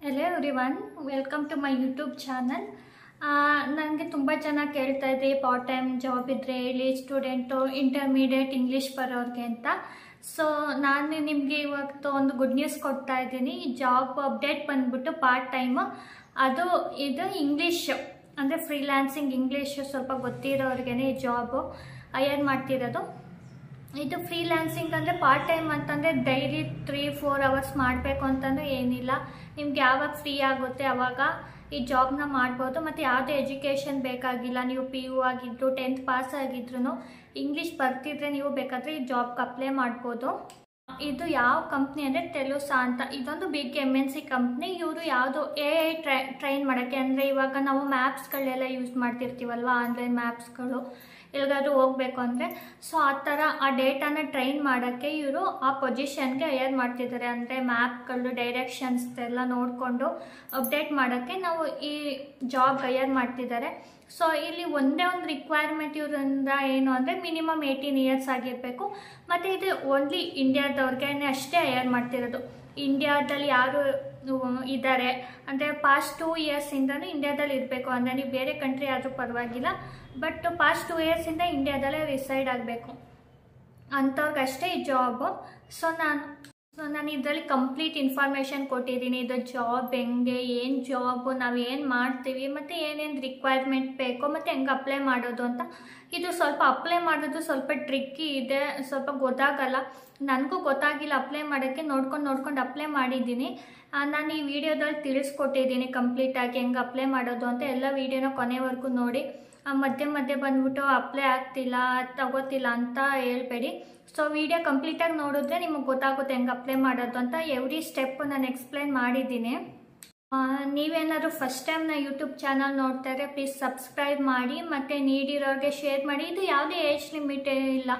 Hello everyone, welcome to my YouTube channel. ನನಗೆ ತುಂಬ ಜನ ಕೇಳ್ತಾ ಇದ್ರಿ ಪಾರ್ಟ್ ಟೈಮ್ ಜಾಬ್ ಇದ್ದರೆ ಹೇಳಿ, ಸ್ಟೂಡೆಂಟು ಇಂಟರ್ಮೀಡಿಯೇಟ್ ಇಂಗ್ಲೀಷ್ ಬರೋರಿಗೆ ಅಂತ. ಸೊ ನಾನು ನಿಮಗೆ ಇವತ್ತು ಒಂದು ಗುಡ್ ನ್ಯೂಸ್ ಕೊಡ್ತಾ ಇದ್ದೀನಿ. ಜಾಬ್ ಅಪ್ಡೇಟ್ ಬಂದ್ಬಿಟ್ಟು ಪಾರ್ಟ್ ಟೈಮು, ಇದು ಇಂಗ್ಲೀಷ್ ಅಂದರೆ ಫ್ರೀಲ್ಯಾನ್ಸಿಂಗ್ ಇಂಗ್ಲೀಷ್ ಸ್ವಲ್ಪ ಗೊತ್ತಿರೋರಿಗೆ ಈ ಜಾಬು ಹೈಯರ್ ಮಾಡ್ತಿರೋದು. ಇದು ಫ್ರೀಲ್ಯಾನ್ಸಿಂಗ್ ಅಂದರೆ ಪಾರ್ಟ್ ಟೈಮ್ ಅಂತಂದರೆ ಡೈಲಿ 3-4 ಅವರ್ಸ್ ಮಾಡಬೇಕು ಅಂತಂದರೆ ಏನಿಲ್ಲ. ನಿಮ್ಗೆ ಯಾವಾಗ ಫ್ರೀ ಆಗುತ್ತೆ ಆವಾಗ ಈ ಜಾಬ್ನ ಮಾಡ್ಬೋದು. ಮತ್ತು ಯಾವುದೇ ಎಜುಕೇಷನ್ ಬೇಕಾಗಿಲ್ಲ. ನೀವು PU ಆಗಿದ್ರು 10th ಪಾಸ್ ಆಗಿದ್ರು ಇಂಗ್ಲೀಷ್ ಬರ್ತಿದ್ರೆ ನೀವು ಬೇಕಾದರೆ ಈ ಜಾಬ್ಗೆ ಅಪ್ಲೈ ಮಾಡ್ಬೋದು. ಇದು ಯಾವ ಕಂಪ್ನಿ ಅಂದರೆ ಟೆಲುಸಾ ಅಂತ. ಇದೊಂದು ಬಿಗ್ MNC ಕಂಪ್ನಿ. ಇವರು ಯಾವುದು AI ಟ್ರೈನ್ ಮಾಡೋಕ್ಕೆ, ಅಂದರೆ ಇವಾಗ ನಾವು ಮ್ಯಾಪ್ಸ್ಗಳೆಲ್ಲ ಯೂಸ್ ಮಾಡ್ತಿರ್ತೀವಲ್ವ, ಆನ್ಲೈನ್ ಮ್ಯಾಪ್ಸ್ಗಳು ಎಲ್ಲಿಗಾದ್ರೂ ಹೋಗಬೇಕು ಅಂದರೆ, ಸೊ ಆ ಥರ ಆ ಡೇಟಾನ ಟ್ರೈನ್ ಮಾಡೋಕ್ಕೆ ಇವರು ಆ ಪೊಸಿಷನ್ಗೆ ಹೈಯರ್ ಮಾಡ್ತಿದ್ದಾರೆ. ಅಂದರೆ ಮ್ಯಾಪ್ಗಳು ಡೈರೆಕ್ಷನ್ಸ್ ಎಲ್ಲ ನೋಡಿಕೊಂಡು ಅಪ್ಡೇಟ್ ಮಾಡೋಕ್ಕೆ ನಾವು ಈ ಜಾಬ್ ಹೈಯರ್ ಮಾಡ್ತಿದ್ದಾರೆ. ಸೊ ಇಲ್ಲಿ ಒಂದೇ ಒಂದು ರಿಕ್ವೈರ್ಮೆಂಟ್ ಇವರಿಂದ ಏನು ಅಂದರೆ ಮಿನಿಮಮ್ 18 ಇಯರ್ಸ್ ಆಗಿರಬೇಕು. ಮತ್ತು ಇದು ಓನ್ಲಿ ಇಂಡಿಯಾದವ್ರಿಗೆ ಅಷ್ಟೇ ಹೈಯರ್ ಮಾಡ್ತಿರೋದು. ಇಂಡಿಯಾದಲ್ಲಿ ಯಾರು ಇದ್ದಾರೆ ಅಂದರೆ ಪಾಸ್ಟ್ 2 ಇಯರ್ಸಿಂದನೂ ಇಂಡಿಯಾದಲ್ಲಿ ಇರಬೇಕು. ಅಂದರೆ ನೀವು ಬೇರೆ ಕಂಟ್ರಿ ಆದರೂ ಪರವಾಗಿಲ್ಲ, ಬಟ್ ಪಾಸ್ಟ್ 2 ಇಯರ್ಸಿಂದ ಇಂಡಿಯಾದಲ್ಲೇ ರಿಸೈಡ್ ಆಗಬೇಕು ಅಂಥವ್ರಿಗಷ್ಟೇ ಈ ಜಾಬು. ಸೊ ನಾನು ಇದರಲ್ಲಿ ಕಂಪ್ಲೀಟ್ ಇನ್ಫಾರ್ಮೇಷನ್ ಕೊಟ್ಟಿದ್ದೀನಿ. ಇದು ಜಾಬ್ ಹೆಂಗೆ, ಏನು ಜಾಬು, ನಾವು ಏನು ಮಾಡ್ತೀವಿ, ಮತ್ತು ಏನೇನು ರಿಕ್ವೈರ್ಮೆಂಟ್ ಬೇಕು, ಮತ್ತು ಹೆಂಗೆ ಅಪ್ಲೈ ಮಾಡೋದು ಅಂತ. ಇದು ಸ್ವಲ್ಪ ಅಪ್ಲೈ ಮಾಡೋದು ಸ್ವಲ್ಪ ಟ್ರಿಕ್ಕಿ ಇದೆ, ಸ್ವಲ್ಪ ಗೊತ್ತಾಗಲ್ಲ. ನನಗೂ ಗೊತ್ತಾಗಿಲ್ಲ ಅಪ್ಲೈ ಮಾಡೋಕ್ಕೆ. ನೋಡ್ಕೊಂಡು ಅಪ್ಲೈ ಮಾಡಿದ್ದೀನಿ. ನಾನು ಈ ವಿಡಿಯೋದಲ್ಲಿ ತಿಳಿಸ್ಕೊಟ್ಟಿದ್ದೀನಿ ಕಂಪ್ಲೀಟಾಗಿ ಹೆಂಗೆ ಅಪ್ಲೈ ಮಾಡೋದು ಅಂತ. ಎಲ್ಲ ವಿಡಿಯೋನ ಕೊನೆವರೆಗೂ ನೋಡಿ. ಮಧ್ಯೆ ಬಂದ್ಬಿಟ್ಟು ಅಪ್ಲೈ ಆಗ್ತಿಲ್ಲ, ತಗೋತಿಲ್ಲ ಅಂತ ಹೇಳ್ಬೇಡಿ. ಸೊ ವಿಡಿಯೋ ಕಂಪ್ಲೀಟಾಗಿ ನೋಡಿದ್ರೆ ನಿಮಗೆ ಗೊತ್ತಾಗುತ್ತೆ ಹೆಂಗೆ ಅಪ್ಲೈ ಮಾಡೋದು ಅಂತ. ಎವ್ರಿ ಸ್ಟೆಪ್ ನಾನು ಎಕ್ಸ್ಪ್ಲೈನ್ ಮಾಡಿದ್ದೀನಿ. ನೀವೇನಾದರೂ ಫಸ್ಟ್ ಟೈಮ್ ನಾನು ಯೂಟ್ಯೂಬ್ ಚಾನಲ್ ನೋಡ್ತಾ ಇದ್ದರೆ ಪ್ಲೀಸ್ ಸಬ್ಸ್ಕ್ರೈಬ್ ಮಾಡಿ, ಮತ್ತು ನೀಡಿರೋರಿಗೆ ಶೇರ್ ಮಾಡಿ. ಇದು ಯಾವುದೇ ಏಜ್ ಲಿಮಿಟ್ ಇಲ್ಲ,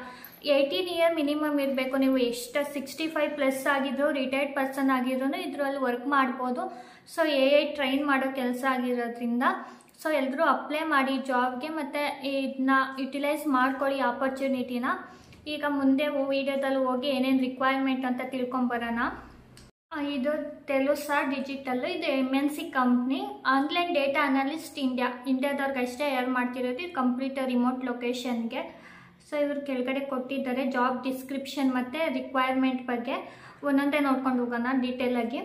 18 ಇಯರ್ ಮಿನಿಮಮ್ ಇರಬೇಕು. ನೀವು ಎಷ್ಟು 65+ ಆಗಿದ್ರು, ರಿಟೈರ್ಡ್ ಪರ್ಸನ್ ಆಗಿದ್ರು ಇದರಲ್ಲಿ ವರ್ಕ್ ಮಾಡ್ಬೋದು. ಸೊ AI ಟ್ರೈನ್ ಮಾಡೋ ಕೆಲಸ ಆಗಿರೋದ್ರಿಂದ ಸೊ ಎಲ್ಲರೂ ಅಪ್ಲೈ ಮಾಡಿ ಜಾಬ್ಗೆ, ಮತ್ತು ಇದನ್ನ ಯುಟಿಲೈಸ್ ಮಾಡ್ಕೊಳ್ಳಿ ಆಪರ್ಚುನಿಟಿನ. ಈಗ ಮುಂದೆ ವಿಡಿಯೋದಲ್ಲಿ ಹೋಗಿ ಏನೇನು ರಿಕ್ವೈರ್ಮೆಂಟ್ ಅಂತ ತಿಳ್ಕೊಂಬರೋಣ. ಇದು ಟೆಲುಸಾ ಡಿಜಿಟಲ್. ಇದು MNC company. Online data analyst ಇಂಡಿಯಾದವ್ರಿಗೆ ಅಷ್ಟೇ ಹೈಯರ್ ಮಾಡ್ತಿರೋದು. ಇದು ಕಂಪ್ಲೀಟ್ ರಿಮೋಟ್ ಲೊಕೇಶನ್ಗೆ. ಸೊ ಇವರು ಕೆಳಗಡೆ ಕೊಟ್ಟಿದ್ದಾರೆ ಜಾಬ್ ಡಿಸ್ಕ್ರಿಪ್ಷನ್ ಮತ್ತು ರಿಕ್ವೈರ್ಮೆಂಟ್ ಬಗ್ಗೆ. ಒಂದೊಂದೇ ನೋಡ್ಕೊಂಡು ಹೋಗೋಣ ಡೀಟೇಲಾಗಿ.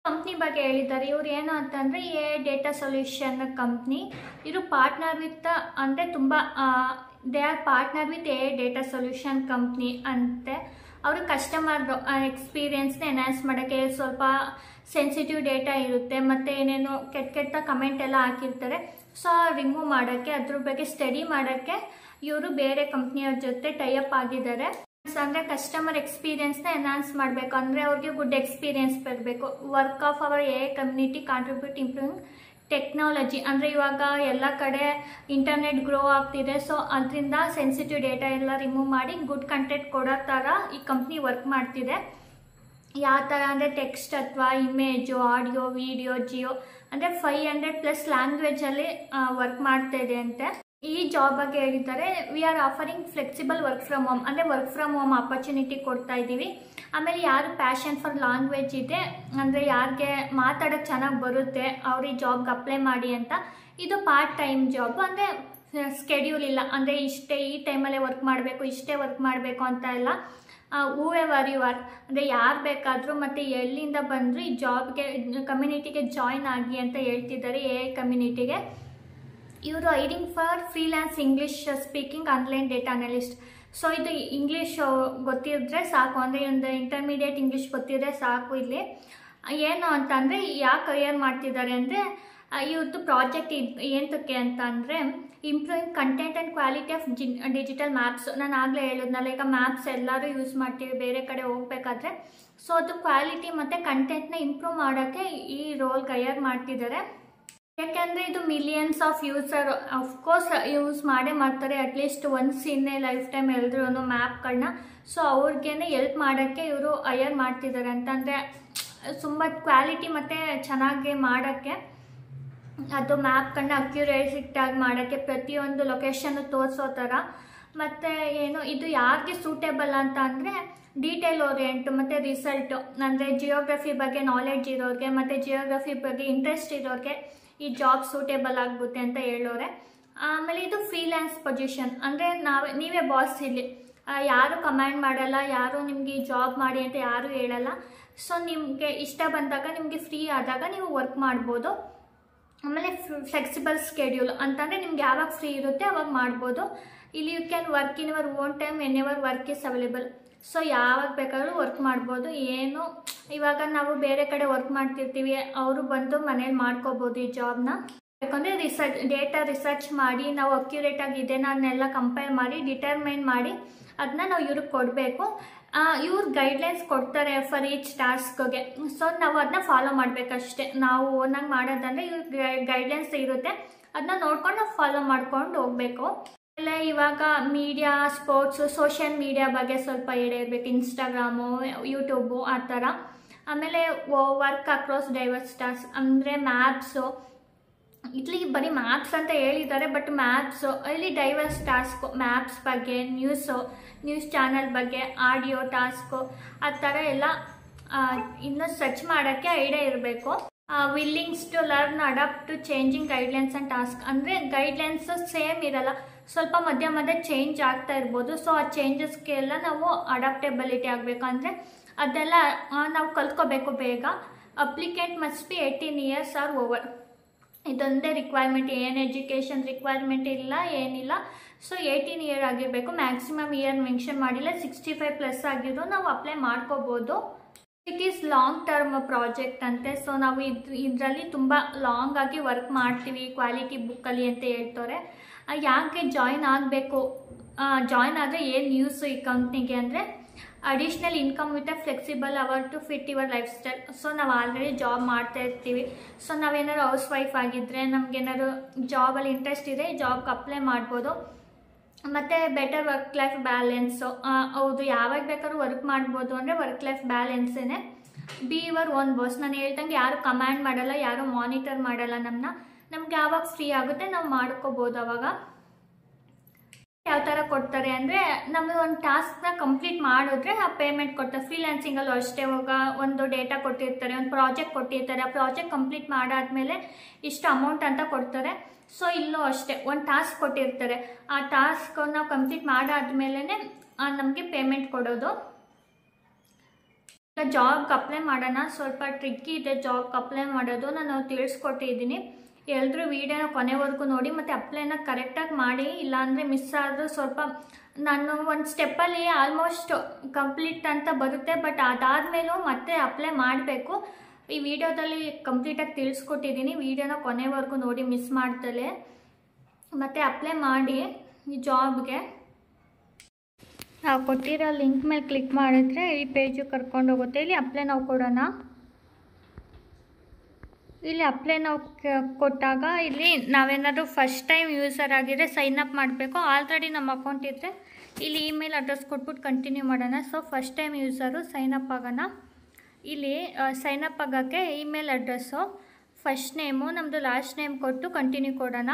ಕಂಪ್ನಿ ಬಗ್ಗೆ ಹೇಳಿದ್ದಾರೆ. ಇವ್ರು ಏನು ಅಂತಂದರೆ AI ಡೇಟಾ ಸೊಲ್ಯೂಷನ್ ಕಂಪ್ನಿ. ಇವರು ಪಾರ್ಟ್ನರ್ ವಿತ್ ಅಂದರೆ they are partner with AI data solution company ಅಂತೆ. ಅವರು ಕಸ್ಟಮರ್ದು ಎಕ್ಸ್ಪೀರಿಯನ್ಸ್ನ ಎನ್ಹಾನ್ಸ್ ಮಾಡೋಕ್ಕೆ, ಸ್ವಲ್ಪ ಸೆನ್ಸಿಟಿವ್ ಡೇಟಾ ಇರುತ್ತೆ, ಮತ್ತು ಏನೇನು ಕೆಟ್ಟ ಕಮೆಂಟ್ ಎಲ್ಲ ಹಾಕಿರ್ತಾರೆ. ಸೊ ರಿಮೂವ್ ಮಾಡೋಕ್ಕೆ, ಅದ್ರ ಬಗ್ಗೆ ಸ್ಟಡಿ ಮಾಡೋಕ್ಕೆ ಇವರು ಬೇರೆ ಕಂಪ್ನಿಯವ್ರ ಜೊತೆ ಟೈಅಪ್ ಆಗಿದ್ದಾರೆ. ಅಂದರೆ ಕಸ್ಟಮರ್ ಎಕ್ಸ್ಪೀರಿಯನ್ಸ್ನ ಎನ್ಹಾನ್ಸ್ ಮಾಡಬೇಕು, ಅಂದರೆ ಅವ್ರಿಗೆ ಗುಡ್ ಎಕ್ಸ್ಪೀರಿಯನ್ಸ್ ಬರಬೇಕು. Work of our AI community contribute improving technology. ಅಂದರೆ ಇವಾಗ ಎಲ್ಲ ಕಡೆ ಇಂಟರ್ನೆಟ್ ಗ್ರೋ ಆಗ್ತಿದೆ. ಸೊ ಅದರಿಂದ ಸೆನ್ಸಿಟಿವ್ ಡೇಟಾ ಎಲ್ಲ ರಿಮೂವ್ ಮಾಡಿ ಗುಡ್ ಕಂಟೆಂಟ್ ಕೊಡೋ ಥರ ಈ ಕಂಪ್ನಿ ವರ್ಕ್ ಮಾಡ್ತಿದೆ. ಯಾವ ಥರ ಅಂದರೆ ಟೆಕ್ಸ್ಟ್ ಅಥವಾ ಇಮೇಜು, ಆಡಿಯೋ, ವಿಡಿಯೋ, ಜಿಯೋ ಅಂದರೆ 500+ ಲ್ಯಾಂಗ್ವೇಜಲ್ಲಿ ವರ್ಕ್ ಮಾಡ್ತಾ ಇದೆ ಅಂತೆ. ಈ ಜಾಬ್ ಬಗ್ಗೆ ಹೇಳಿದ್ದಾರೆ. We are offering flexible work from home, ಅಂದರೆ ವರ್ಕ್ ಫ್ರಮ್ ಹೋಮ್ ಆಪರ್ಚುನಿಟಿ ಕೊಡ್ತಾ ಇದ್ದೀವಿ. ಆಮೇಲೆ ಯಾರು ಪ್ಯಾಷನ್ ಫಾರ್ ಲ್ಯಾಂಗ್ವೇಜ್ ಇದೆ, ಅಂದರೆ ಯಾರಿಗೆ ಮಾತಾಡೋಕ್ಕೆ ಚೆನ್ನಾಗಿ ಬರುತ್ತೆ, ಅವ್ರು ಈ ಜಾಬ್ಗೆ ಅಪ್ಲೈ ಮಾಡಿ ಅಂತ. ಇದು ಪಾರ್ಟ್ ಟೈಮ್ ಜಾಬ್, ಅಂದರೆ ಸ್ಕೆಡ್ಯೂಲ್ ಇಲ್ಲ, ಅಂದರೆ ಈ ಟೈಮಲ್ಲೇ ವರ್ಕ್ ಮಾಡಬೇಕು, ಇಷ್ಟೇ ವರ್ಕ್ ಮಾಡಬೇಕು ಅಂತ ಇಲ್ಲ. ಹೂವೆವರ್ ಯು ಆರ್, ಅಂದರೆ ಯಾರು ಬೇಕಾದರೂ ಮತ್ತು ಎಲ್ಲಿಂದ ಬಂದರೂ ಈ ಜಾಬ್ಗೆ ಕಮ್ಯುನಿಟಿಗೆ ಜಾಯ್ನ್ ಆಗಿ ಅಂತ ಹೇಳ್ತಿದ್ದಾರೆ. AI ಕಮ್ಯುನಿಟಿಗೆ ಇವರು hiring for freelance English speaking online data analyst. So ಇದು ಇಂಗ್ಲೀಷ್ ಗೊತ್ತಿದ್ರೆ ಸಾಕು, ಅಂದರೆ ಒಂದು ಇಂಟರ್ಮೀಡಿಯೇಟ್ ಇಂಗ್ಲೀಷ್ ಗೊತ್ತಿದ್ರೆ ಸಾಕು. ಇಲ್ಲಿ ಏನು ಅಂತಂದರೆ ಯಾಕೆ ಹೈಯರ್ ಮಾಡ್ತಿದ್ದಾರೆ ಅಂದರೆ, ಇವ್ರದ್ದು ಪ್ರಾಜೆಕ್ಟ್ ಏನಕ್ಕೆ ಅಂತ ಅಂದರೆ improving content and quality of digital maps. ನಾನು ಆಗಲೇ ಹೇಳಿದ್ನಲ್ಲ, ಈಗ ಮ್ಯಾಪ್ಸ್ ಎಲ್ಲರೂ ಯೂಸ್ ಮಾಡ್ತೀವಿ ಬೇರೆ ಕಡೆ ಹೋಗ್ಬೇಕಾದ್ರೆ. ಸೊ ಅದು ಕ್ವಾಲಿಟಿ ಮತ್ತು ಕಂಟೆಂಟ್ನ ಇಂಪ್ರೂವ್ ಮಾಡೋಕ್ಕೆ ಈ ರೋಲ್ಗೆ ಹೈಯರ್ ಮಾಡ್ತಿದ್ದಾರೆ. ಯಾಕೆಂದರೆ ಇದು millions of user of course use ಮಾಡೇ ಮಾಡ್ತಾರೆ, at least once in a life time ಎಲ್ರೂ ಮ್ಯಾಪ್ಗಳನ್ನ. ಸೊ ಅವ್ರಿಗೇನೆ ಹೆಲ್ಪ್ ಮಾಡೋಕ್ಕೆ ಇವರು ಹೈಯರ್ ಮಾಡ್ತಿದ್ದಾರೆ. ಅಂತಂದರೆ ತುಂಬ ಕ್ವಾಲಿಟಿ ಮತ್ತು ಚೆನ್ನಾಗಿ ಮಾಡೋಕ್ಕೆ, ಅದು ಮ್ಯಾಪ್ಗಳನ್ನ ಅಕ್ಯುರೇಟಾಗಿ ಮಾಡೋಕ್ಕೆ, ಪ್ರತಿಯೊಂದು ಲೊಕೇಶನ್ನು ತೋರಿಸೋ ಥರ. ಮತ್ತು ಏನು ಇದು ಯಾರಿಗೆ ಸೂಟೇಬಲ್ ಅಂತ ಅಂದರೆ ಡೀಟೇಲ್ ಓರಿಯೆಂಟ್ ಮತ್ತು ರಿಸಲ್ಟು ಅಂದರೆ ಜಿಯೋಗ್ರಫಿ ಬಗ್ಗೆ ನಾಲೆಡ್ಜ್ ಇರೋರಿಗೆ ಮತ್ತು ಜಿಯೋಗ್ರಫಿ ಬಗ್ಗೆ ಇಂಟ್ರೆಸ್ಟ್ ಇರೋರಿಗೆ ಈ ಜಾಬ್ ಸೂಟೇಬಲ್ ಆಗುತ್ತೆ ಅಂತ ಹೇಳೋರೆ. ಆಮೇಲೆ ಇದು ಫ್ರೀಲ್ಯಾನ್ಸ್ ಪೊಸಿಷನ್ ಅಂದರೆ ನೀವೇ ಬಾಸ್ ಇಲ್ಲಿ. ಯಾರು ಕಮ್ಯಾಂಡ್ ಮಾಡಲ್ಲ, ಯಾರು ನಿಮಗೆ ಈ ಜಾಬ್ ಮಾಡಿ ಅಂತ ಯಾರೂ ಹೇಳಲ್ಲ. ಸೊ ನಿಮಗೆ ಇಷ್ಟ ಬಂದಾಗ ನಿಮಗೆ ಫ್ರೀ ಆದಾಗ ನೀವು ವರ್ಕ್ ಮಾಡ್ಬೋದು. ಆಮೇಲೆ ಫ್ಲೆಕ್ಸಿಬಲ್ ಸ್ಕೆಡ್ಯೂಲ್ ಅಂತಂದರೆ ನಿಮ್ಗೆ ಯಾವಾಗ ಫ್ರೀ ಇರುತ್ತೆ ಅವಾಗ ಮಾಡ್ಬೋದು. ಇಲ್ಲಿ you can work in your own time whenever work is available. So ಯಾವಾಗ ಬೇಕಾದ್ರೂ ವರ್ಕ್ ಮಾಡ್ಬೋದು. ಏನು ಇವಾಗ ನಾವು ಬೇರೆ ಕಡೆ ವರ್ಕ್ ಮಾಡ್ತಿರ್ತೀವಿ, ಅವರು ಬಂದು ಮನೇಲಿ ಮಾಡ್ಕೋಬೋದು ಈ ಜಾಬ್ನ. ಯಾಕಂದರೆ ಡೇಟಾ ರಿಸರ್ಚ್ ಮಾಡಿ ನಾವು ಅಕ್ಯುರೇಟ್ ಆಗಿದೆ ಅದನ್ನೆಲ್ಲ ಕಂಪೇರ್ ಮಾಡಿ ಡಿಟರ್ಮೈನ್ ಮಾಡಿ ಅದನ್ನ ನಾವು ಇವ್ರಿಗೆ ಕೊಡಬೇಕು. ಇವ್ರು ಗೈಡ್ಲೈನ್ಸ್ ಕೊಡ್ತಾರೆ ಫಾರ್ ಈಚ್ ಟಾಸ್ಕ್ಗೆ. ಸೊ ನಾವು ಅದನ್ನ ಫಾಲೋ ಮಾಡಬೇಕಷ್ಟೇ. ನಾವು ಓನಾಗಿ ಮಾಡೋದಂದರೆ ಇವ್ರ ಗೈಡ್ಲೈನ್ಸ್ ಇರುತ್ತೆ, ಅದನ್ನ ನೋಡ್ಕೊಂಡು ನಾವು ಫಾಲೋ ಮಾಡ್ಕೊಂಡು ಹೋಗಬೇಕು. ಆಮೇಲೆ ಇವಾಗ ಮೀಡಿಯಾ, ಸ್ಪೋರ್ಟ್ಸು, ಸೋಷಿಯಲ್ ಮೀಡಿಯಾ ಬಗ್ಗೆ ಸ್ವಲ್ಪ ಹೇಳಿರ್ಬೇಕು. ಇನ್ಸ್ಟಾಗ್ರಾಮು, ಯೂಟ್ಯೂಬು ಆ ಥರ. ಆಮೇಲೆ ವರ್ಕ್ ಅಕ್ರಾಸ್ ಡೈವರ್ಸ್ ಟಾಸ್ಕ್ ಅಂದರೆ ಮ್ಯಾಪ್ಸು. ಇಲ್ಲಿ ಬರೀ ಮ್ಯಾಪ್ಸ್ ಅಂತ ಹೇಳಿದ್ದಾರೆ, ಬಟ್ ಮ್ಯಾಪ್ಸು ಇಲ್ಲಿ ಡೈವರ್ಸ್ ಟಾಸ್ಕು, ಮ್ಯಾಪ್ಸ್ ಬಗ್ಗೆ, ನ್ಯೂಸ್ ಚಾನಲ್ ಬಗ್ಗೆ, ಆಡಿಯೋ ಟಾಸ್ಕು ಆ ಥರ ಎಲ್ಲ ಇನ್ನೂ ಸರ್ಚ್ ಮಾಡೋಕ್ಕೆ ಐಡಿಯಾ ಇರಬೇಕು. Willingness to learn adapt to changing guidelines and task ಅಂದರೆ ಗೈಡ್ಲೈನ್ಸು ಸೇಮ್ ಇರಲ್ಲ, ಸ್ವಲ್ಪ ಮಧ್ಯೆ ಚೇಂಜ್ ಆಗ್ತಾ ಇರ್ಬೋದು. ಸೊ ಆ ಚೇಂಜಸ್ಗೆಲ್ಲ ನಾವು ಅಡಾಪ್ಟೆಬಿಲಿಟಿ ಆಗಬೇಕು. ಅಂದರೆ ಅದೆಲ್ಲ ನಾವು ಕಲ್ತ್ಕೋಬೇಕು ಬೇಗ. Applicant must be 18 years or over. ಇದೊಂದೇ ರಿಕ್ವೈರ್ಮೆಂಟ್, ಏನು ಎಜುಕೇಷನ್ ರಿಕ್ವೈರ್ಮೆಂಟ್ ಇಲ್ಲ, ಏನಿಲ್ಲ. ಸೊ 18 year ಆಗಿರಬೇಕು. ಮ್ಯಾಕ್ಸಿಮಮ್ ಇಯರ್ ಮೆನ್ಷನ್ ಮಾಡಿಲ್ಲ, 65+ ಆಗಿದ್ರು ನಾವು ಅಪ್ಲೈ ಮಾಡ್ಕೋಬೋದು. It is long term project ಅಂತೆ. ಸೊ ನಾವು ಇದರಲ್ಲಿ ತುಂಬ ಲಾಂಗ್ ಆಗಿ ವರ್ಕ್ ಮಾಡ್ತೀವಿ ಕ್ವಾಲಿಟಿ ಬುಕ್ಕಲ್ಲಿ ಅಂತ ಹೇಳ್ತಾರೆ. ಯಾಕೆ ಜಾಯಿನ್ ಆಗಬೇಕು, ಜಾಯಿನ್ ಆದರೆ ಏನು ಯೂಸು ಈ ಕಂಪ್ನಿಗೆ ಅಂದರೆ additional income with a flexible hour to fit your lifestyle. So ನಾವು ಆಲ್ರೆಡಿ ಜಾಬ್ ಮಾಡ್ತಾ ಇರ್ತೀವಿ. ಸೊ ನಾವೇನಾದ್ರು ಹೌಸ್ ವೈಫ್ ಆಗಿದ್ದರೆ ನಮಗೇನಾದ್ರು ಜಾಬಲ್ಲಿ ಇಂಟ್ರೆಸ್ಟ್ ಇದೆ, ಜಾಬ್ಗೆ ಅಪ್ಲೈ ಮಾಡ್ಬೋದು. ಮತ್ತು ಬೆಟರ್ ವರ್ಕ್ ಲೈಫ್ ಬ್ಯಾಲೆನ್ಸು. ಹೌದು, ಯಾವಾಗ ಬೇಕಾದ್ರೂ ವರ್ಕ್ ಮಾಡ್ಬೋದು ಅಂದರೆ ವರ್ಕ್ ಲೈಫ್ ಬ್ಯಾಲೆನ್ಸೇ. Be your own boss. ನಾನು ಹೇಳ್ದಂಗೆ ಯಾರು ಕಮ್ಯಾಂಡ್ ಮಾಡಲ್ಲ, ಯಾರು ಮಾನಿಟರ್ ಮಾಡಲ್ಲ ನಮ್ಗೆ ಯಾವಾಗ ಫ್ರೀ ಆಗುತ್ತೆ ನಾವು ಮಾಡ್ಕೋಬೋದು. ಅವಾಗ ಯಾವ ಥರ ಕೊಡ್ತಾರೆ ಅಂದರೆ ನಮಗೆ ಒಂದು ಟಾಸ್ಕ್ನ ಕಂಪ್ಲೀಟ್ ಮಾಡಿದ್ರೆ ಆ ಪೇಮೆಂಟ್ ಕೊಡ್ತಾರೆ. ಫ್ರೀಲ್ಯಾನ್ಸಿಂಗಲ್ಲೂ ಅಷ್ಟೇ. ಒಂದು ಡೇಟಾ ಕೊಟ್ಟಿರ್ತಾರೆ, ಒಂದು ಪ್ರಾಜೆಕ್ಟ್ ಕೊಟ್ಟಿರ್ತಾರೆ, ಆ ಪ್ರಾಜೆಕ್ಟ್ ಕಂಪ್ಲೀಟ್ ಮಾಡಾದ್ಮೇಲೆ ಇಷ್ಟು ಅಮೌಂಟ್ ಅಂತ ಕೊಡ್ತಾರೆ. ಸೊ ಇಲ್ಲೂ ಅಷ್ಟೇ, ಒಂದು ಟಾಸ್ಕ್ ಕೊಟ್ಟಿರ್ತಾರೆ, ಆ ಟಾಸ್ಕ್ ನಾವು ಕಂಪ್ಲೀಟ್ ಮಾಡಾದ್ಮೇಲೆ ನಮಗೆ ಪೇಮೆಂಟ್ ಕೊಡೋದು. ಜಾಬ್ಗೆ ಅಪ್ಲೈ ಮಾಡೋಣ. ಸ್ವಲ್ಪ ಟ್ರಿಕ್ಕಿ ಇದೆ ಜಾಬ್ಗೆ ಅಪ್ಲೈ ಮಾಡೋದು, ನಾನು ತಿಳಿಸ್ಕೊಟ್ಟಿದ್ದೀನಿ. ಎಲ್ಲರೂ ವೀಡಿಯೋನ ಕೊನೆವರೆಗೂ ನೋಡಿ ಮತ್ತು ಅಪ್ಲೈನ ಕರೆಕ್ಟಾಗಿ ಮಾಡಿ. ಇಲ್ಲಾಂದರೆ ಮಿಸ್ ಆದರೂ ಸ್ವಲ್ಪ ನಾನು ಒಂದು ಸ್ಟೆಪ್ಪಲ್ಲಿ ಆಲ್ಮೋಸ್ಟ್ ಕಂಪ್ಲೀಟ್ ಅಂತ ಬರುತ್ತೆ, ಬಟ್ ಅದಾದಮೇಲೂ ಮತ್ತೆ ಅಪ್ಲೈ ಮಾಡಬೇಕು. ಈ ವಿಡಿಯೋದಲ್ಲಿ ಕಂಪ್ಲೀಟಾಗಿ ತಿಳಿಸ್ಕೊಟ್ಟಿದ್ದೀನಿ. ವಿಡಿಯೋನ ಕೊನೆವರೆಗೂ ನೋಡಿ ಮಿಸ್ ಮಾಡ್ತಲೇ, ಮತ್ತು ಅಪ್ಲೈ ಮಾಡಿ ಈ ಜಾಬ್ಗೆ. ನಾವು ಕೊಟ್ಟಿರೋ ಲಿಂಕ್ ಮೇಲೆ ಕ್ಲಿಕ್ ಮಾಡಿದ್ರೆ ಈ ಪೇಜು ಕರ್ಕೊಂಡು ಹೋಗುತ್ತೆ. ಇಲ್ಲಿ ಅಪ್ಲೈ ನಾವು ಕೊಡೋಣ. ಇಲ್ಲಿ ಅಪ್ಲೈ ನಾವು ಕೊಟ್ಟಾಗ ಇಲ್ಲಿ ನಾವೇನಾದರೂ ಫಸ್ಟ್ ಟೈಮ್ ಯೂಸರ್ ಆಗಿದ್ರೆ ಸೈನ್ ಅಪ್ ಮಾಡಬೇಕು. ಆಲ್ರೆಡಿ ನಮ್ಮ ಅಕೌಂಟ್ ಇದ್ದರೆ ಇಲ್ಲಿ ಇಮೇಲ್ ಅಡ್ರೆಸ್ ಕೊಟ್ಬಿಟ್ಟು ಕಂಟಿನ್ಯೂ ಮಾಡೋಣ. So first time user sign up ಆಗೋಣ. ಇಲ್ಲಿ ಸೈನ್ ಅಪ್ ಆಗೋಕ್ಕೆ ಇಮೇಲ್ ಅಡ್ರೆಸ್ಸು, ಫಸ್ಟ್ ನೇಮು, ನಮ್ಮದು ಲಾಸ್ಟ್ ನೇಮ್ ಕೊಟ್ಟು ಕಂಟಿನ್ಯೂ ಕೊಡೋಣ.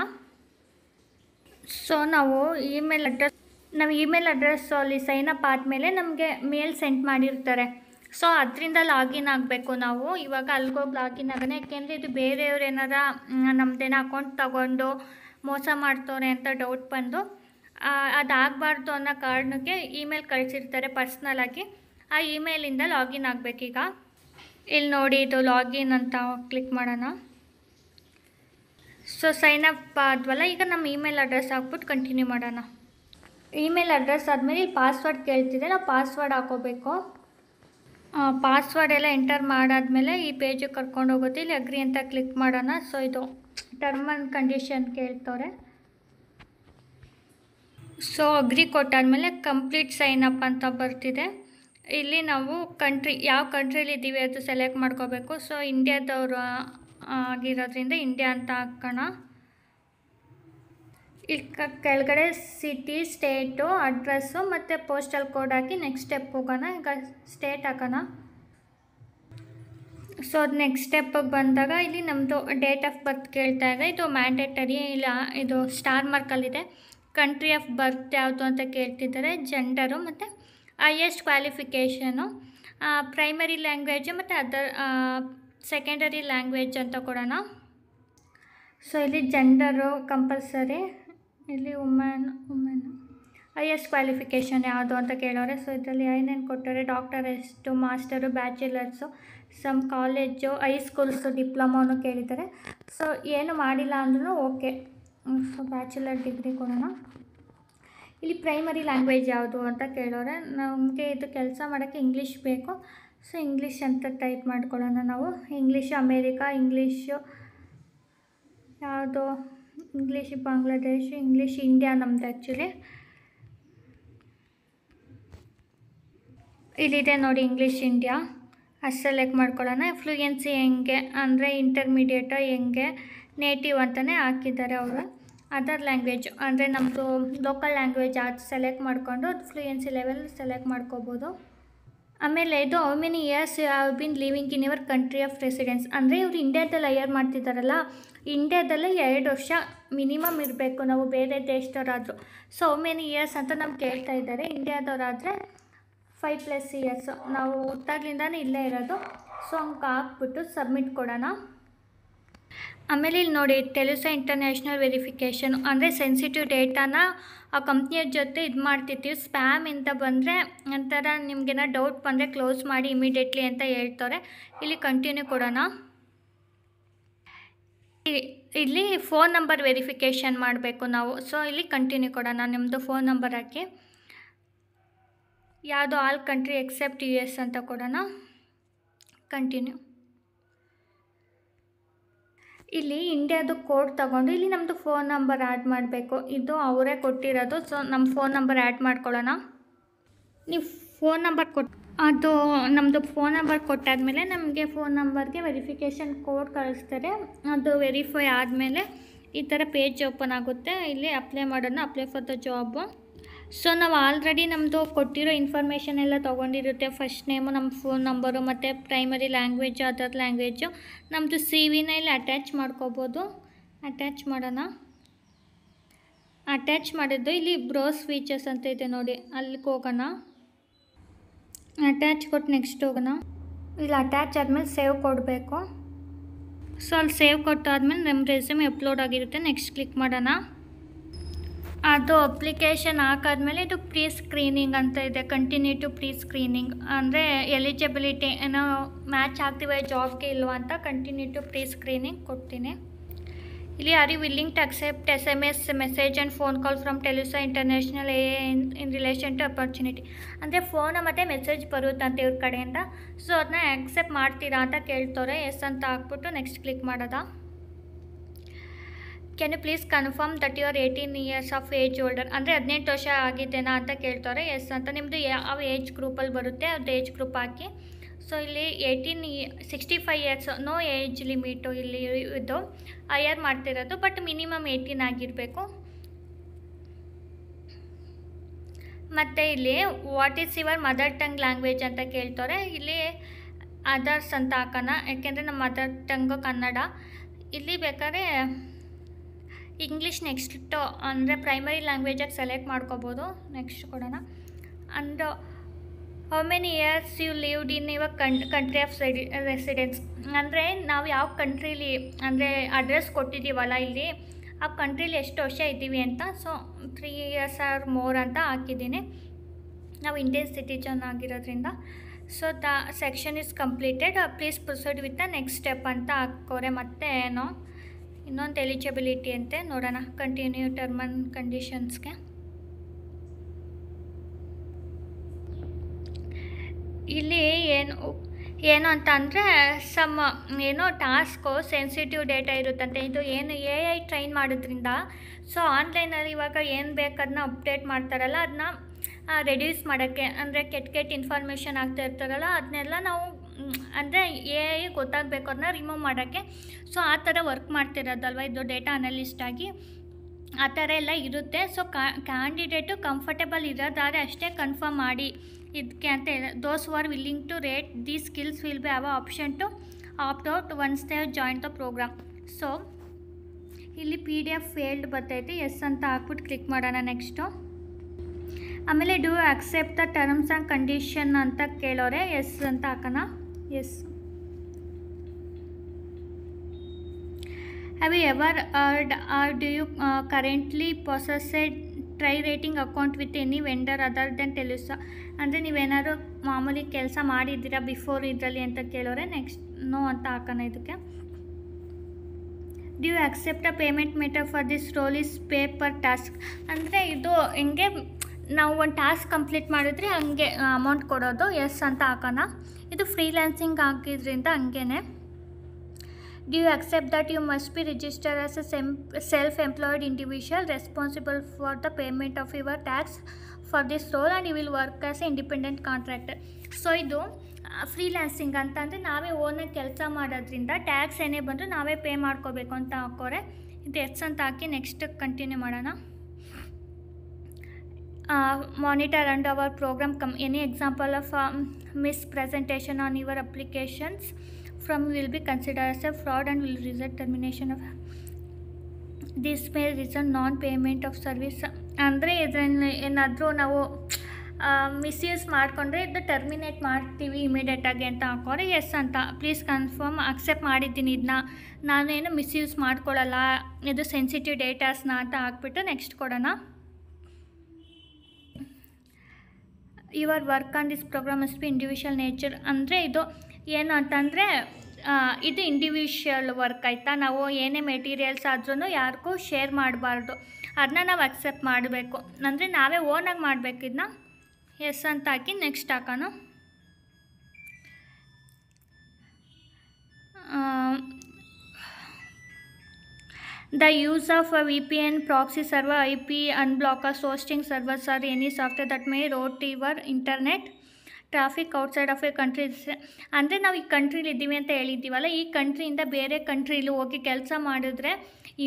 ಸೊ ನಾವು ಇಮೇಲ್ ಅಡ್ರೆಸ್ಸು ಅಲ್ಲಿ ಸೈನ್ ಅಪ್ ಆದಮೇಲೆ ನಮಗೆ ಮೇಲ್ ಸೆಂಡ್ ಮಾಡಿರ್ತಾರೆ. ಸೊ ಅದರಿಂದ ಲಾಗಿನ್ ಆಗಬೇಕು ನಾವು. ಇವಾಗ ಅಲ್ಲಿಗೋಗಿ ಲಾಗಿನ್ ಆಗೋಣ. ಯಾಕೆಂದರೆ ಇದು ಬೇರೆಯವ್ರು ಏನಾರ ನಮ್ಮದೇನೋ ಅಕೌಂಟ್ ತಗೊಂಡು ಮೋಸ ಮಾಡ್ತವ್ರೆ ಅಂತ ಡೌಟ್ ಬಂದು ಅದಾಗಬಾರ್ದು ಅನ್ನೋ ಕಾರಣಕ್ಕೆ ಇಮೇಲ್ ಕಳಿಸಿರ್ತಾರೆ ಪರ್ಸ್ನಲಾಗಿ. ಆ ಇಮೇಲಿಂದ ಲಾಗಿನ್ ಆಗಬೇಕೀಗ. ಇಲ್ಲಿ ನೋಡಿ, ಇದು ಲಾಗಿನ್ ಅಂತ ಕ್ಲಿಕ್ ಮಾಡೋಣ. ಸೊ ಸೈನ್ ಅಪ್ ಆದ್ವಲ್ಲ, ಈಗ ನಮ್ಮ ಇಮೇಲ್ ಅಡ್ರೆಸ್ ಹಾಕ್ಬಿಟ್ಟು ಕಂಟಿನ್ಯೂ ಮಾಡೋಣ. ಇಮೇಲ್ ಅಡ್ರೆಸ್ ಆದಮೇಲೆ ಇಲ್ಲಿ ಪಾಸ್ವರ್ಡ್ ಕೇಳ್ತಿದೆ, ನಾವು ಪಾಸ್ವರ್ಡ್ ಹಾಕೋಬೇಕು. ಪಾಸ್ವರ್ಡ್ ಎಲ್ಲ ಎಂಟರ್ ಮಾಡಾದ್ಮೇಲೆ ಈ ಪೇಜಿಗೆ ಕರ್ಕೊಂಡು ಹೋಗುತ್ತೆ. ಇಲ್ಲಿ ಅಗ್ರಿ ಅಂತ ಕ್ಲಿಕ್ ಮಾಡೋಣ. ಸೊ ಇದು ಟರ್ಮ್ ಆ್ಯಂಡ್ ಕಂಡೀಷನ್ ಕೇಳ್ತವ್ರೆ. ಸೊ ಅಗ್ರಿ ಕೊಟ್ಟಾದಮೇಲೆ ಕಂಪ್ಲೀಟ್ ಸೈನ್ ಅಪ್ ಅಂತ ಬರ್ತಿದೆ. ಇಲ್ಲಿ ನಾವು ಯಾವ ಕಂಟ್ರಿಲಿ ಇದ್ದೀವಿ ಅದು ಸೆಲೆಕ್ಟ್ ಮಾಡ್ಕೋಬೇಕು. ಸೊ ಇಂಡಿಯಾದವರು ಆಗಿರೋದ್ರಿಂದ ಇಂಡಿಯಾ ಅಂತ ಹಾಕೋಣ. ಇಲ್ಲಿ ಕೆಳಗಡೆ ಸಿಟಿ, ಸ್ಟೇಟು, ಅಡ್ರೆಸ್ಸು ಮತ್ತು ಪೋಸ್ಟಲ್ ಕೋಡ್ ಹಾಕಿ ನೆಕ್ಸ್ಟ್ ಸ್ಟೆಪ್ ಹೋಗೋಣ. ಈಗ ಸ್ಟೇಟ್ ಹಾಕೋಣ. ಸೊ ಅದು ನೆಕ್ಸ್ಟ್ ಸ್ಟೆಪ್ಪಿಗೆ ಬಂದಾಗ ಇಲ್ಲಿ ನಮ್ಮದು ಡೇಟ್ ಆಫ್ ಬರ್ತ್ ಕೇಳ್ತಾ ಇದೆ. ಇದು ಮ್ಯಾಂಡೇಟರಿ, ಇಲ್ಲ ಇದು ಸ್ಟಾರ್ ಮಾರ್ಕಲ್ಲಿದೆ. ಕಂಟ್ರಿ ಆಫ್ ಬರ್ತ್ ಯಾವುದು ಅಂತ ಕೇಳ್ತಿದ್ದಾರೆ, ಜೆಂಡರು ಮತ್ತು ಹೈಯೆಸ್ಟ್ ಕ್ವಾಲಿಫಿಕೇಷನು, ಪ್ರೈಮರಿ ಲ್ಯಾಂಗ್ವೇಜು ಮತ್ತು ಅದರ್ ಸೆಕೆಂಡರಿ ಲ್ಯಾಂಗ್ವೇಜ್ ಅಂತ ಕೊಡೋಣ. ಸೊ ಇಲ್ಲಿ ಜೆಂಡರು ಕಂಪಲ್ಸರಿ, ಇಲ್ಲಿ ವುಮೆನ್ ಹೈಯೆಸ್ಟ್ ಕ್ವಾಲಿಫಿಕೇಷನ್ ಯಾವುದು ಅಂತ ಕೇಳೋರೆ. ಸೊ ಇದರಲ್ಲಿ ಏನೇನು ಕೊಟ್ಟರೆ ಡಾಕ್ಟರೆಸ್ಟು, ಮಾಸ್ಟರು, ಬ್ಯಾಚುಲರ್ಸು, ಸಮ್ ಕಾಲೇಜು, ಹೈಸ್ಕೂಲ್ಸು, ಡಿಪ್ಲೊಮೋನು ಕೇಳಿದ್ದಾರೆ. ಸೊ ಏನು ಮಾಡಿಲ್ಲ ಅಂದ್ರೂ ಓಕೆ. ಸೊ ಬ್ಯಾಚುಲರ್ ಡಿಗ್ರಿ ಕೊಡೋಣ. ಇಲ್ಲಿ ಪ್ರೈಮರಿ ಲ್ಯಾಂಗ್ವೇಜ್ ಯಾವುದು ಅಂತ ಕೇಳೋರೆ. ನಮಗೆ ಇದು ಕೆಲಸ ಮಾಡೋಕ್ಕೆ ಇಂಗ್ಲೀಷ್ ಬೇಕು. ಸೊ ಇಂಗ್ಲೀಷ್ ಅಂತ ಟೈಪ್ ಮಾಡ್ಕೊಳ್ಳೋಣ ನಾವು. ಇಂಗ್ಲೀಷು ಅಮೇರಿಕಾ, ಇಂಗ್ಲೀಷು ಯಾವುದು, ಇಂಗ್ಲೀಷ್ ಬಾಂಗ್ಲಾದೇಶ್, ಇಂಗ್ಲೀಷ್ ಇಂಡಿಯಾ ನಮ್ಮದು ಆ್ಯಕ್ಚುಲಿ. ಇಲ್ಲಿದೆ ನೋಡಿ ಇಂಗ್ಲೀಷ್ ಇಂಡಿಯಾ, ಅದು ಸೆಲೆಕ್ಟ್ ಮಾಡ್ಕೊಳ್ಳೋಣ. ಫ್ಲೂಯೆನ್ಸಿ ಹೆಂಗೆ ಅಂದರೆ ಇಂಟರ್ಮೀಡಿಯೇಟು ಹೆಂಗೆ, ನೇಟಿವ್ ಅಂತಲೇ ಹಾಕಿದ್ದಾರೆ ಅವರು. ಅದರ್ ಲ್ಯಾಂಗ್ವೇಜ್ ಅಂದರೆ ನಮ್ಮದು ಲೋಕಲ್ ಲ್ಯಾಂಗ್ವೇಜ್ ಅದು ಸೆಲೆಕ್ಟ್ ಮಾಡಿಕೊಂಡು ಫ್ಲೂಯೆನ್ಸಿ ಲೆವೆಲ್ ಸೆಲೆಕ್ಟ್ ಮಾಡ್ಕೋಬೋದು. ಆಮೇಲೆ ಇದು how many years you have been living in your country of residence. ಅಂದರೆ ಇವರು ಇಂಡಿಯಾದಲ್ಲಿ ಹೈಯರ್ ಮಾಡ್ತಿದ್ದಾರಲ್ಲ, ಇಂಡಿಯಾದಲ್ಲೇ 2 ವರ್ಷ ಮಿನಿಮಮ್ ಇರಬೇಕು ನಾವು ಬೇರೆ ದೇಶದವರಾದರೂ. ಸೊ ಹೌ ಮೆನಿ ಇಯರ್ಸ್ ಅಂತ ನಮ್ಗೆ ಕೇಳ್ತಾ ಇದ್ದಾರೆ. ಇಂಡಿಯಾದವರಾದರೆ 5+ ಇಯರ್ಸು, ನಾವು ಹುಟ್ಟಾಗ್ಲಿಂದಾನೇ ಇಲ್ಲೇ ಇರೋದು. ಸೊ ಹಂಗೆ ಹಾಕ್ಬಿಟ್ಟು ಸಬ್ಮಿಟ್ ಕೊಡೋಣ. ಆಮೇಲೆ ಇಲ್ಲಿ ನೋಡಿ ಟೆಲುಸಾ ಇಂಟರ್ನ್ಯಾಷನಲ್ ವೆರಿಫಿಕೇಷನ್ ಅಂದರೆ ಸೆನ್ಸಿಟಿವ್ ಡೇಟಾನ ಆ ಕಂಪ್ನಿಯ ಜೊತೆ ಇದು ಮಾಡ್ತಿರ್ತೀವಿ. ಸ್ಪ್ಯಾಮ್ ಅಂತ ಬಂದರೆ ನಂತರ ನಿಮಗೇನೋ ಡೌಟ್ ಬಂದರೆ ಕ್ಲೋಸ್ ಮಾಡಿ ಇಮಿಡಿಯೇಟ್ಲಿ ಅಂತ ಹೇಳ್ತಾರೆ. ಇಲ್ಲಿ ಕಂಟಿನ್ಯೂ ಕೊಡೋಣ. ಇಲ್ಲಿ ಫೋನ್ ನಂಬರ್ ವೆರಿಫಿಕೇಷನ್ ಮಾಡಬೇಕು ನಾವು. ಸೊ ಇಲ್ಲಿ ಕಂಟಿನ್ಯೂ ಕೊಡೋಣ. ನಿಮ್ಮದು ಫೋನ್ ನಂಬರ್ ಹಾಕಿ ಯಾವುದು ಆಲ್ ಕಂಟ್ರಿ ಎಕ್ಸೆಪ್ಟ್ US ಅಂತ ಕೊಡೋಣ. ಕಂಟಿನ್ಯೂ. ಇಲ್ಲಿ ಇಂಡಿಯಾದು ಕೋಡ್ ತಗೊಂಡು ಇಲ್ಲಿ ನಮ್ಮದು ಫೋನ್ ನಂಬರ್ ಆ್ಯಡ್ ಮಾಡಬೇಕು. ಇದು ಅವರೇ ಕೊಟ್ಟಿರೋದು. ಸೊ ನಮ್ಮ ಫೋನ್ ನಂಬರ್ ಆ್ಯಡ್ ಮಾಡ್ಕೊಳ್ಳೋಣ. ನೀವು ಫೋನ್ ನಂಬರ್ ಅದು ನಮ್ಮದು ಫೋನ್ ನಂಬರ್ ಕೊಟ್ಟಾದಮೇಲೆ ನಮಗೆ ಫೋನ್ ನಂಬರ್ಗೆ ವೆರಿಫಿಕೇಷನ್ ಕೋಡ್ ಕಳಿಸ್ತಾರೆ. ಅದು ವೆರಿಫೈ ಆದಮೇಲೆ ಈ ಥರ ಪೇಜ್ ಓಪನ್ ಆಗುತ್ತೆ. ಇಲ್ಲಿ ಅಪ್ಲೈ ಮಾಡೋಣ, apply for the job. So ನಾವು ಆಲ್ರೆಡಿ ನಮ್ಮದು ಕೊಟ್ಟಿರೋ ಇನ್ಫಾರ್ಮೇಷನ್ ಎಲ್ಲ ತೊಗೊಂಡಿರುತ್ತೆ. ಫಸ್ಟ್ ನೇಮು, ನಮ್ಮ ಫೋನ್ ನಂಬರು ಮತ್ತು ಪ್ರೈಮರಿ ಲ್ಯಾಂಗ್ವೇಜು, ಅದರ್ ಲ್ಯಾಂಗ್ವೇಜು, ನಮ್ಮದು CV-ನ ಇಲ್ಲಿ ಅಟ್ಯಾಚ್ ಮಾಡ್ಕೋಬೋದು. ಅಟ್ಯಾಚ್ ಮಾಡೋಣ. ಅಟ್ಯಾಚ್ ಮಾಡಿದ್ದು ಇಲ್ಲಿ ಬ್ರೌಸ್ ಫೀಚರ್ಸ್ ಅಂತ ಇದೆ ನೋಡಿ, ಅಲ್ಲಿಗೆ ಹೋಗೋಣ. ಅಟ್ಯಾಚ್ ಕೊಟ್ಟು ನೆಕ್ಸ್ಟ್ ಹೋಗೋಣ. ಇಲ್ಲಿ ಅಟ್ಯಾಚ್ ಆದಮೇಲೆ ಸೇವ್ ಕೊಡಬೇಕು. ಸೊ ಅಲ್ಲಿ ಸೇವ್ ಕೊಟ್ಟಾದ್ಮೇಲೆ ನಮ್ಮ ರೆಸ್ಯೂಮ್ ಅಪ್ಲೋಡ್ ಆಗಿರುತ್ತೆ. ನೆಕ್ಸ್ಟ್ ಕ್ಲಿಕ್ ಮಾಡೋಣ. ಅದು ಅಪ್ಲಿಕೇಶನ್ ಹಾಕಾದ್ಮೇಲೆ ಇದು ಪ್ರೀ ಸ್ಕ್ರೀನಿಂಗ್ ಅಂತ ಇದೆ. ಕಂಟಿನ್ಯೂ ಟು ಪ್ರೀ ಸ್ಕ್ರೀನಿಂಗ್ ಅಂದರೆ ಎಲಿಜಿಬಿಲಿಟಿ ಏನೋ ಮ್ಯಾಚ್ ಆಗ್ತೀವಿ ಜಾಬ್ಗೆ ಇಲ್ವಾ ಅಂತ ಕಂಟಿನ್ಯೂ ಟು ಪ್ರೀ ಸ್ಕ್ರೀನಿಂಗ್ ಕೊಡ್ತೀನಿ. ಇಲ್ಲಿ are you willing to accept SMS message and phone call from TELUS international in relation to opportunity. ಅಂದರೆ ಫೋನು ಮತ್ತು ಮೆಸೇಜ್ ಬರುತ್ತಂತೆ ಇವ್ರ ಕಡೆಯಿಂದ. ಸೊ ಅದನ್ನ ಆಕ್ಸೆಪ್ಟ್ ಮಾಡ್ತೀರಾ ಅಂತ ಕೇಳ್ತಾರೆ. ಎಸ್ ಅಂತ ಹಾಕ್ಬಿಟ್ಟು ನೆಕ್ಸ್ಟ್ ಕ್ಲಿಕ್ ಮಾಡೋದಾ. Can you please confirm that you are 18 years of age holder. ಅಂದರೆ 18 ವರ್ಷ ಆಗಿದ್ದೇನಾ ಅಂತ ಕೇಳ್ತಾರೆ. ಎಸ್ ಅಂತ ನಿಮ್ಮದು ಯಾವ ಏಜ್ ಗ್ರೂಪಲ್ಲಿ ಬರುತ್ತೆ ಅದು ಏಜ್ ಗ್ರೂಪ್ ಹಾಕಿ. ಸೊ ಇಲ್ಲಿ 65 ಇಯರ್ಸ್, ನೋ ಏಜ್ ಲಿಮಿಟು ಇಲ್ಲಿ ಇದು ಹೈಯರ್ ಮಾಡ್ತಿರೋದು. ಬಟ್ ಮಿನಿಮಮ್ 18 ಆಗಿರಬೇಕು. ಮತ್ತು ಇಲ್ಲಿ what is your mother tongue language ಅಂತ ಕೇಳ್ತಾರೆ. ಇಲ್ಲಿ ಅದರ್ಸ್ ಅಂತ ಹಾಕೋಣ, ಯಾಕೆಂದರೆ ನಮ್ಮ ಮದರ್ ಟಂಗು ಕನ್ನಡ. ಇಲ್ಲಿ ಬೇಕಾದ್ರೆ ಇಂಗ್ಲೀಷ್ ನೆಕ್ಸ್ಟು ಅಂದರೆ ಪ್ರೈಮರಿ ಲ್ಯಾಂಗ್ವೇಜಾಗಿ ಸೆಲೆಕ್ಟ್ ಮಾಡ್ಕೋಬೋದು. ನೆಕ್ಸ್ಟ್ ಕೊಡೋಣ. And how many years you lived in your country of residence. ಅಂದರೆ ನಾವು ಯಾವ ಕಂಟ್ರೀಲಿ ಅಂದರೆ ಅಡ್ರೆಸ್ ಕೊಟ್ಟಿದ್ದೀವಲ್ಲ ಇಲ್ಲಿ ಆ ಕಂಟ್ರೀಲಿ ಎಷ್ಟು ವರ್ಷ ಇದ್ದೀವಿ ಅಂತ. ಸೊ 3 years ಆರ್ ಮೋರ್ ಅಂತ ಹಾಕಿದ್ದೀನಿ. ನಾವು ಇಂಡಿಯನ್ ಸಿಟಿಜನ್ ಆಗಿರೋದ್ರಿಂದ. So the section is completed, please proceed with the next step ಅಂತ ಹಾಕೋರೆ. ಮತ್ತೆ ಏನೋ ಇನ್ನೊಂದು ಎಲಿಜಿಬಿಲಿಟಿ ಅಂತೆ ನೋಡೋಣ. ಕಂಟಿನ್ಯೂ ಟರ್ಮ್ ಆ್ಯಂಡ್ ಕಂಡೀಷನ್ಸ್ಗೆ ಇಲ್ಲಿ ಏನು ಅಂತ ಅಂದರೆ ಸಮ್ ಏನೋ ಟಾಸ್ಕು ಸೆನ್ಸಿಟಿವ್ ಡೇಟಾ ಇರುತ್ತಂತೆ. ಇದು ಏನು AI ಟ್ರೈನ್ ಮಾಡೋದ್ರಿಂದ ಸೊ ಆನ್ಲೈನಲ್ಲಿ ಇವಾಗ ಏನು ಬೇಕು ಅದನ್ನ ಅಪ್ಡೇಟ್ ಮಾಡ್ತಾರಲ್ಲ, ಅದನ್ನ ರೆಡ್ಯೂಸ್ ಮಾಡೋಕ್ಕೆ ಅಂದರೆ ಕೆಟ್ಟ ಇನ್ಫಾರ್ಮೇಷನ್ ಆಗ್ತಾ ಇರ್ತಾರಲ್ಲ ಅದನ್ನೆಲ್ಲ ನಾವು ಅಂದರೆ AI ಗೊತ್ತಾಗಬೇಕು ಅದನ್ನ ರಿಮೂವ್ ಮಾಡೋಕ್ಕೆ. ಸೊ ಆ ಥರ ವರ್ಕ್ ಮಾಡ್ತಿರೋದಲ್ವ ಇದು ಡೇಟಾ ಅನಲಿಸ್ಟ್ ಆಗಿ. ಆ ಥರ ಎಲ್ಲ ಇರುತ್ತೆ. ಸೊ ಕ್ಯಾಂಡಿಡೇಟು ಕಂಫರ್ಟೇಬಲ್ ಇರೋದಾದರೆ ಅಷ್ಟೇ ಕನ್ಫರ್ಮ್ ಮಾಡಿ ಇದಕ್ಕೆ ಅಂತ ಹೇಳಿ. Those who are willing to rate the skills will be have option to opt out once they have join the program. So ಇಲ್ಲಿ PDF ಫೇಲ್ಡ್ ಬರ್ತೈತೆ. ಎಸ್ ಅಂತ ಹಾಕ್ಬಿಟ್ಟು ಕ್ಲಿಕ್ ಮಾಡೋಣ. ನೆಕ್ಸ್ಟು ಆಮೇಲೆ do accept the terms and condition ಅಂತ ಕೇಳೋರೆ, yes ಅಂತ ಹಾಕೋಣ. Yes. Have you ever held or do you currently possessed try rating account with any vendor other than TELUS? ಅಂದರೆ ನೀವೇನಾದ್ರು ಮಾಮೂಲಿ ಕೆಲಸ ಮಾಡಿದ್ದೀರಾ ಬಿಫೋರ್ ಇದರಲ್ಲಿ ಅಂತ ಕೇಳೋರೆ, ನೆಕ್ಸ್ಟ್ ನೋ ಅಂತ ಹಾಕೋಣ ಇದಕ್ಕೆ. Do accept a payment method for this role is pay per task. ಅಂದರೆ ಇದು ಹಿಂಗೆ ನಾವು ಒಂದು ಟಾಸ್ಕ್ ಕಂಪ್ಲೀಟ್ ಮಾಡಿದ್ರೆ ಹಂಗೆ ಅಮೌಂಟ್ ಕೊಡೋದು, ಎಸ್ ಅಂತ ಹಾಕೋಣ. ಇದು ಫ್ರೀಲ್ಯಾನ್ಸಿಂಗ್ ಹಾಕಿದ್ರಿಂದ ಹಂಗೇ. Do accept that you must be registered as a self employed individual responsible for the payment of your tax for this role and you will work as a independent contractor. So ಇದು freelancing ಅಂತಂದರೆ ನಾವೇ ಓನಾಗಿ ಕೆಲಸ ಮಾಡೋದ್ರಿಂದ tax ಏನೇ ಬಂದರೂ ನಾವೇ pay ಮಾಡ್ಕೋಬೇಕು ಅಂತ ಹಾಕೋರೆ. ಇದು ಎಸ್ ಅಂತ ಹಾಕಿ ನೆಕ್ಸ್ಟ್ ಕಂಟಿನ್ಯೂ ಮಾಡೋಣ. Monitor and our program any example of mispresentation on your applications from will be considered as a fraud and will result termination of this may result non-payment of service. ಅಂದರೆ ಇದರಲ್ಲಿ ಏನಾದರೂ ನಾವು misuse ಮಾಡಿಕೊಂಡ್ರೆ ಇದು terminate ಮಾಡ್ತೀವಿ ಇಮಿಡಿಯೇಟಾಗಿ ಅಂತ ಹಾಕೋರೆ, S ಅಂತ. ಪ್ಲೀಸ್ ಕನ್ಫರ್ಮ್ ಅಕ್ಸೆಪ್ಟ್ ಮಾಡಿದ್ದೀನಿ, ಇದನ್ನ ನಾನೇನು ಮಿಸ್ಯೂಸ್ ಮಾಡ್ಕೊಳ್ಳಲ್ಲ, ಇದು ಸೆನ್ಸಿಟಿವ್ ಡೇಟಾಸ್ನ ಅಂತ ಹಾಕ್ಬಿಟ್ಟು ನೆಕ್ಸ್ಟ್ ಕೊಡೋಣ. Your work on this program must be individual nature. ಅಂದರೆ ಇದು ಏನು ಅಂತಂದರೆ ಇದು ಇಂಡಿವಿಜುವಲ್ ವರ್ಕ್ ಆಯಿತಾ, ನಾವು ಏನೇ ಮೆಟೀರಿಯಲ್ಸ್ ಆದ್ರೂ ಯಾರಿಗೂ ಶೇರ್ ಮಾಡಬಾರ್ದು, ಅದನ್ನ ನಾವು ಅಕ್ಸೆಪ್ಟ್ ಮಾಡಬೇಕು. ಅಂದರೆ ನಾವೇ ಓನಾಗಿ ಮಾಡಬೇಕು ಇದನ್ನ, ಎಸ್ ಅಂತ ಹಾಕಿ ನೆಕ್ಸ್ಟ್ ಹಾಕೋಣ. The use of a VPN, proxy server, IP, unblockers, hosting servers or any software that may route your internet traffic outside of a country. ಅಂದರೆ ನಾವು ಈ ಕಂಟ್ರೀಲಿ ಇದ್ದೀವಿ ಅಂತ ಹೇಳಿದ್ದೀವಲ್ಲ, ಈ ಕಂಟ್ರಿಯಿಂದ ಬೇರೆ ಕಂಟ್ರೀಲಿ ಹೋಗಿ ಕೆಲಸ ಮಾಡಿದ್ರೆ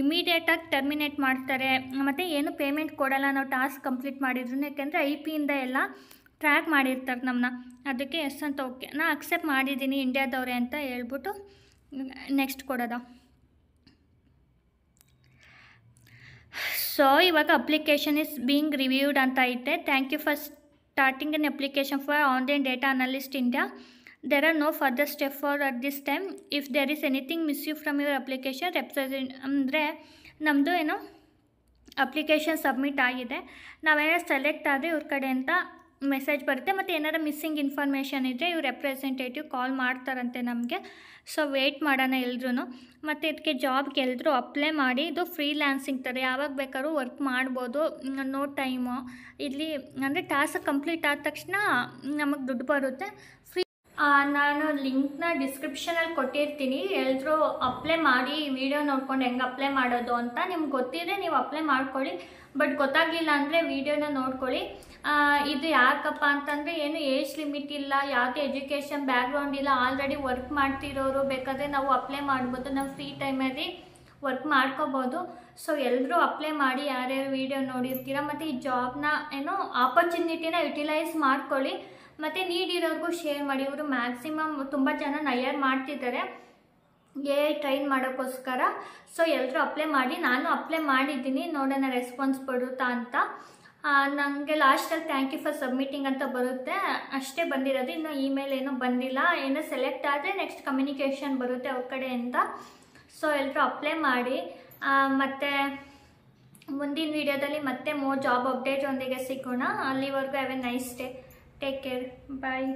ಇಮಿಡಿಯೇಟಾಗಿ ಟರ್ಮಿನೇಟ್ ಮಾಡ್ತಾರೆ, ಮತ್ತು ಏನು ಪೇಮೆಂಟ್ ಕೊಡೋಲ್ಲ ನಾವು ಟಾಸ್ಕ್ ಕಂಪ್ಲೀಟ್ ಮಾಡಿದ್ರು. ಯಾಕೆಂದರೆ IP-ಇಂದ ಎಲ್ಲ ಟ್ರ್ಯಾಕ್ ಮಾಡಿರ್ತಾರೆ ನಮ್ಮನ್ನ, ಅದಕ್ಕೆ ಎಸ್ ಅಂತ ಓಕೆ. ನಾ ಅಕ್ಸೆಪ್ಟ್ ಮಾಡಿದ್ದೀನಿ ಇಂಡಿಯಾದವ್ರೆ ಅಂತ ಹೇಳ್ಬಿಟ್ಟು ನೆಕ್ಸ್ಟ್ ಕೊಡೋದು. ಸೊ ಇವಾಗ ಅಪ್ಲಿಕೇಶನ್ ಇಸ್ ಬೀಯಿಂಗ್ ರಿವ್ಯೂಡ್ ಅಂತ ಐತೆ. Thank you for starting an application for online data analyst India. There are no further step for at this time. If there is anything miss you from your application represent. ಅಂದರೆ ನಮ್ಮದು ಏನೋ application submit ಆಗಿದೆ, ನಾವೇನಾದ್ರು select ಆದರೆ ಇವ್ರ ಕಡೆಯಿಂದ message ಬರುತ್ತೆ, ಮತ್ತು ಏನಾರು ಮಿಸ್ಸಿಂಗ್ ಇನ್ಫಾರ್ಮೇಷನ್ ಇದ್ದರೆ ಇವ್ರು ರೆಪ್ರೆಸೆಂಟೇಟಿವ್ ಕಾಲ್ ಮಾಡ್ತಾರಂತೆ ನಮಗೆ. ಸೊ ವೆಯ್ಟ್ ಮಾಡೋಣ ಎಲ್ರೂ. ಮತ್ತು ಇದಕ್ಕೆ ಜಾಬ್ಗೆ ಎಲ್ಲರೂ ಅಪ್ಲೈ ಮಾಡಿ, ಇದು ಫ್ರೀಲ್ಯಾನ್ಸಿಂಗ್ ಥರ ಯಾವಾಗ ಬೇಕಾದ್ರೂ ವರ್ಕ್ ಮಾಡ್ಬೋದು, ನೋ ಟೈಮು. ಇಲ್ಲಿ ಅಂದರೆ ಟಾಸ್ಕ್ ಕಂಪ್ಲೀಟ್ ಆದ ತಕ್ಷಣ ನಮಗೆ ದುಡ್ಡು ಬರುತ್ತೆ. ನಾನು ಲಿಂಕ್ನ ಡಿಸ್ಕ್ರಿಪ್ಷನಲ್ಲಿ ಕೊಟ್ಟಿರ್ತೀನಿ, ಎಲ್ಲರೂ ಅಪ್ಲೈ ಮಾಡಿ ವಿಡಿಯೋ ನೋಡ್ಕೊಂಡು ಹೆಂಗೆ ಅಪ್ಲೈ ಮಾಡೋದು ಅಂತ. ನಿಮ್ಗೆ ಗೊತ್ತಿದ್ರೆ ನೀವು ಅಪ್ಲೈ ಮಾಡ್ಕೊಳ್ಳಿ, ಬಟ್ ಗೊತ್ತಾಗಲಿಲ್ಲ ಅಂದರೆ ವಿಡಿಯೋನ ನೋಡ್ಕೊಳ್ಳಿ. ಇದು ಯಾಕಪ್ಪ ಅಂತಂದರೆ ಏನು ಏಜ್ ಲಿಮಿಟ್ ಇಲ್ಲ, ಯಾವುದೇ ಎಜುಕೇಷನ್ ಬ್ಯಾಕ್ಗ್ರೌಂಡ್ ಇಲ್ಲ, ಆಲ್ರೆಡಿ ವರ್ಕ್ ಮಾಡ್ತಿರೋರು ಬೇಕಾದರೆ ನಾವು ಅಪ್ಲೈ ಮಾಡ್ಬೋದು, ನಾವು ಫ್ರೀ ಟೈಮಲ್ಲಿ ವರ್ಕ್ ಮಾಡ್ಕೋಬೋದು. ಸೊ ಎಲ್ಲರೂ ಅಪ್ಲೈ ಮಾಡಿ, ಯಾರ್ಯಾರು ವಿಡಿಯೋ ನೋಡಿರ್ತೀರ, ಮತ್ತು ಈ ಜಾಬ್ನ ಏನೋ ಆಪರ್ಚುನಿಟಿನ ಯುಟಿಲೈಸ್ ಮಾಡ್ಕೊಳ್ಳಿ, ಮತ್ತು ನೀಡಿರೋರ್ಗೂ ಶೇರ್ ಮಾಡಿ. ಇವರು ಮ್ಯಾಕ್ಸಿಮಮ್ ತುಂಬ ಜನ ಹೈಯರ್ ಮಾಡ್ತಿದ್ದಾರೆ ಟ್ರೈನ್ ಮಾಡೋಕ್ಕೋಸ್ಕರ. ಸೊ ಎಲ್ಲರೂ ಅಪ್ಲೈ ಮಾಡಿ, ನಾನು ಅಪ್ಲೈ ಮಾಡಿದ್ದೀನಿ, ನೋಡೋಣ ರೆಸ್ಪಾನ್ಸ್ ಬರುತ್ತಾ ಅಂತ. ನನಗೆ ಲಾಸ್ಟಲ್ಲಿ ಥ್ಯಾಂಕ್ ಯು ಫಾರ್ ಸಬ್ಮಿಟಿಂಗ್ ಅಂತ ಬರುತ್ತೆ, ಅಷ್ಟೇ ಬಂದಿರೋದು, ಇನ್ನು ಇಮೇಲ್ ಏನೂ ಬಂದಿಲ್ಲ. ಏನೋ ಸೆಲೆಕ್ಟ್ ಆದರೆ ನೆಕ್ಸ್ಟ್ ಕಮ್ಯುನಿಕೇಷನ್ ಬರುತ್ತೆ ಅವ್ರ ಕಡೆಯಿಂದ. ಸೊ ಎಲ್ಲರೂ ಅಪ್ಲೈ ಮಾಡಿ. ಮತ್ತು ಮುಂದಿನ ವಿಡಿಯೋದಲ್ಲಿ ಮತ್ತೆ ಮೋರ್ ಜಾಬ್ ಅಪ್ಡೇಟ್ ಒಂದಿಗೆ ಸಿಗೋಣ. ಅಲ್ಲಿವರೆಗೂ have a nice day. Take care. Bye.